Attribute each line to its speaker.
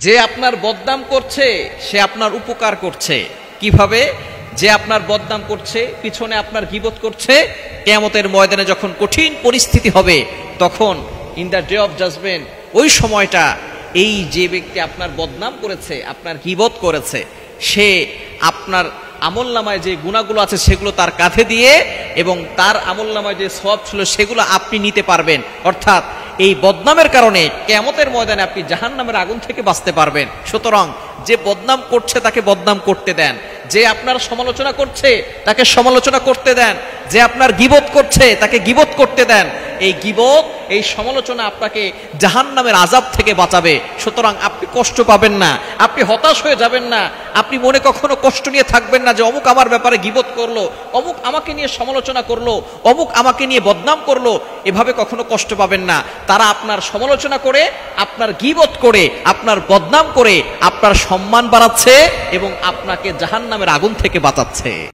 Speaker 1: যে আপনার বদনাম করছে সে আপনার উপকার করছে। কিভাবে? যে আপনার বদনাম করছে, পিছনে আপনার গীবত করছে, কিয়ামতের ময়দানে যখন কঠিন পরিস্থিতি হবে, তখন in the day of judgment, ওই সময়টা এই যে ব্যক্তি আপনার বদনাম করেছে, আপনার গীবত করেছে, সে আপনার আমলনামায় যে গুনাহগুলো আছে সেগুলো তার কাঁধে দিয়ে, এবং তার আমলনামায় যে সওয়াব ছিল সেগুলো আপনি নিতে পারবেন। অর্থাৎ এই বদনামের কারণে কিয়ামতের ময়দানে আপনি জাহান্নামের আগুন থেকে বাঁচতে পারবেন। সুতরাং যে বদনাম করছে তাকে বদনাম করতে দেন, যে আপনার সমালোচনা করছে তাকে সমালোচনা করতে দেন, যে আপনার গীবত করছে তাকে গীবত করতে দেন। এই গীবত, এই সমালোচনা আপনাকে জাহান্নামের আযাব থেকে বাঁচাবে। সুতরাং আপনি কষ্ট পাবেন না, আপনি হতাশ হয়ে যাবেন না, আপনি মনে কখনো কষ্ট নিয়ে থাকবেন না যে অমুক আমার ব্যাপারে গীবত করলো, অমুক আমাকে নিয়ে সমালোচনা করলো, অমুক আমাকে নিয়ে বদনাম করলো। এভাবে কখনো কষ্ট পাবেন না। তারা আপনার সমালোচনা করে, আপনার গীবত করে, আপনার বদনাম করে আপনার সম্মান বাড়াচ্ছে এবং আপনাকে জাহান্নামের আগুন থেকে বাঁচাচ্ছে।